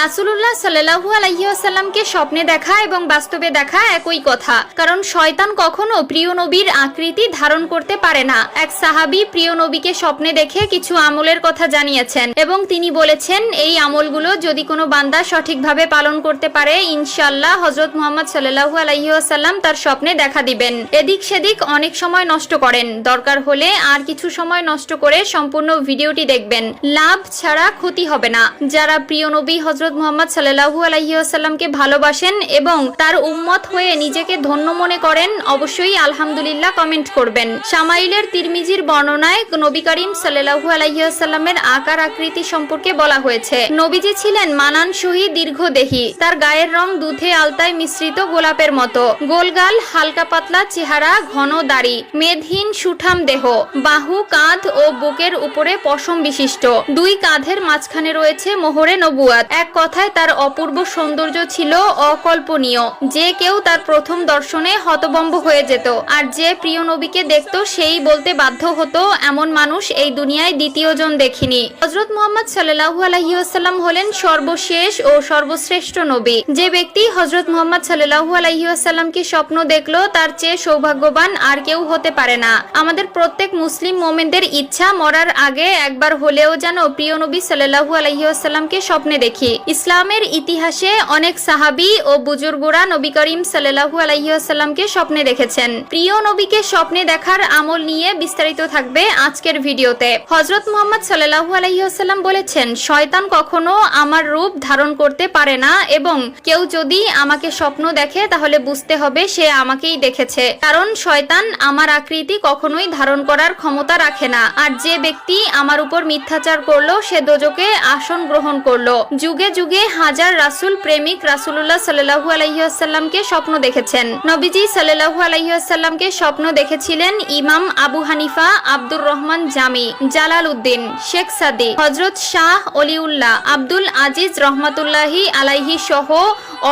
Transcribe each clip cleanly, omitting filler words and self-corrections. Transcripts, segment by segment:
রাসূলুল্লাহ সাল্লাল্লাহু আলাইহি ওয়াসাল্লামকে স্বপ্নে দেখা এবং বাস্তবে দেখা একই কথা, কারণ শয়তান কখনো প্রিয় নবীর আকৃতি ধারণ করতে পারে না। এক সাহাবী প্রিয় নবীকে স্বপ্নে দেখে কিছু আমলের কথা জানিয়েছেন এবং তিনি বলেছেন, এই আমলগুলো যদি কোনো বান্দা সঠিকভাবে পালন করতে পারে, ইনশাআল্লাহ হযরত মুহাম্মদ সাল্লাল্লাহু আলাইহি ওয়াসাল্লাম তার স্বপ্নে দেখা দিবেন। এদিক সেদিক অনেক সময় নষ্ট করেন, দরকার হলে আর কিছু সময় নষ্ট করে সম্পূর্ণ ভিডিওটি দেখবেন, লাভ ছাড়া ক্ষতি হবে না। যারা প্রিয় নবী হযরত মুহাম্মদ সাল্লাল্লাহু আলাইহি ওয়াসাল্লামকে ভালোবাসেন এবং তার উম্মত হয়ে নিজেকে ধন্য মনে করেন, অবশ্যই আলহামদুলিল্লাহ কমেন্ট করবেন। শামাইলের তিরমিজির বর্ণনায় নবী করিম সাল্লাল্লাহু আলাইহি ওয়াসাল্লামের আকার আকৃতি সম্পর্কে বলা হয়েছে, নবীজি ছিলেন মানানসহি দীর্ঘদেহী, তার গায়ের রং দুধে আলতায় মিশ্রিত গোলাপের মতো, গোলগাল হালকা পাতলা চেহারা, ঘন দাড়ি, মেদহীন সুঠাম দেহ, বাহু, কাঁধ ও বুকের উপরে পশম বিশিষ্ট, দুই কাঁধের মাঝখানে রয়েছে মোহরে নবুয়াত। এক কথায় তার অপূর্ব সৌন্দর্য ছিল অকল্পনীয়, যে কেউ তার প্রথম দর্শনে হতভম্ব হয়ে যেত, আর যে প্রিয় নবীকে দেখতো সেই বলতে বাধ্য হতো, এমন মানুষ এই দুনিয়ায় দ্বিতীয় জন দেখিনি। হযরত মুহাম্মদ সাল্লাল্লাহু আলাইহি ওয়াসাল্লাম হলেন সর্বশেষ ও সর্বশ্রেষ্ঠ নবী। যে ব্যক্তি হযরত মুহাম্মদ সাল্লাল্লাহু আলাইহি ওয়াসাল্লামকে স্বপ্ন দেখলো, তার চেয়ে সৌভাগ্যবান আর কেউ হতে পারে না। আমাদের প্রত্যেক মুসলিম মুমিনদের ইচ্ছা, মরার আগে একবার হলেও যেন প্রিয় নবী সাল্লাল্লাহু আলাইহি ওয়াসাল্লামকে স্বপ্নে দেখি। ইসলামের ইতিহাসে অনেক সাহাবী ও বুজুর্গরা নবী করিম সাল্লাল্লাহু আলাইহি ওয়াসাল্লামকে স্বপ্নে দেখেছেন। প্রিয় নবীকে স্বপ্নে দেখার আমল নিয়ে বিস্তারিত থাকবে আজকের ভিডিওতে। হযরত মুহাম্মদ সাল্লাল্লাহু আলাইহি ওয়াসাল্লাম বলেছেন, শয়তান কখনো আমার রূপ ধারণ করতে পারে না এবং কেউ যদি আমাকে স্বপ্ন দেখে তাহলে বুঝতে হবে সে আমাকেই দেখেছে, কারণ শয়তান আমার আকৃতি কখনোই ধারণ করার ক্ষমতা রাখে না। আর যে ব্যক্তি আমার উপর মিথ্যাচার করলো, সে দোজখে আসন গ্রহণ করলো। যুগে যুগে হাজার রাসূল প্রেমিক রাসূলুল্লাহ সাল্লাল্লাহু আলাইহি ওয়াসাল্লামকে স্বপ্ন দেখেছেন। নবীজি সাল্লাল্লাহু আলাইহি ওয়াসাল্লামকে স্বপ্ন দেখেছিলেন ইমাম আবু হানিফা, আব্দুর রহমান জামি, জালালউদ্দিন, শেখ সাদি, হযরত শাহ অলিউল্লাহ, আব্দুল আজিজ রহমাতুল্লাহি আলাইহি সহ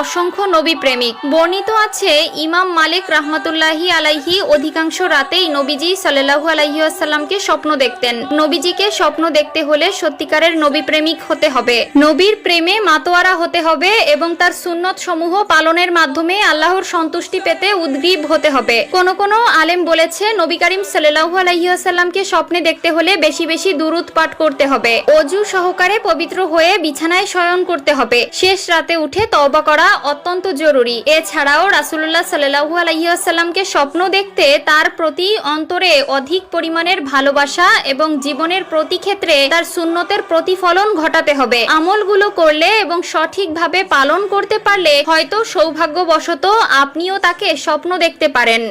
অসংখ্য নবী প্রেমিক। বর্ণিত আছে, ইমাম মালিক রহমাতুল্লাহি আলাইহি অধিকাংশ রাতেই নবীজি সাল্লাল্লাহু আলাইহি ওয়াসাল্লামকে স্বপ্ন দেখতেন। নবীজিকে স্বপ্ন দেখতে হলে সত্যিকারের নবী প্রেমিক হতে হবে, নবীর প্রেমে মাতোয়ারা হতে হবে এবং তার সুন্নত সমূহ পালনের মাধ্যমে আল্লাহর সন্তুষ্টি পেতে উদ্গ্রীব হতে হবে। কোন কোন আলেম বলেছে, নবী করিম সাল্লাল্লাহু আলাইহি ওয়াসাল্লামকে স্বপ্নে দেখতে হলে বেশি বেশি দুরূদ পাঠ করতে হবে, ওযু সহকারে পবিত্র হয়ে বিছানায় শয়ন করতে হবে, শেষ রাতে উঠে তওবা করা অত্যন্ত জরুরি। এছাড়াও রাসূলুল্লাহ সাল্লাল্লাহু আলাইহি ওয়াসাল্লামকে স্বপ্ন দেখতে তার প্রতি অন্তরে অধিক পরিমাণের ভালোবাসা এবং জীবনের প্রতি ক্ষেত্রে তার সুন্নতের প্রতিফলন ঘটাতে হবে। আমলগুলো করলে এবং সঠিকভাবে পালন করতে পারলে হয়তো সৌভাগ্যবশত আপনিও তাকে স্বপ্ন দেখতে পারেন।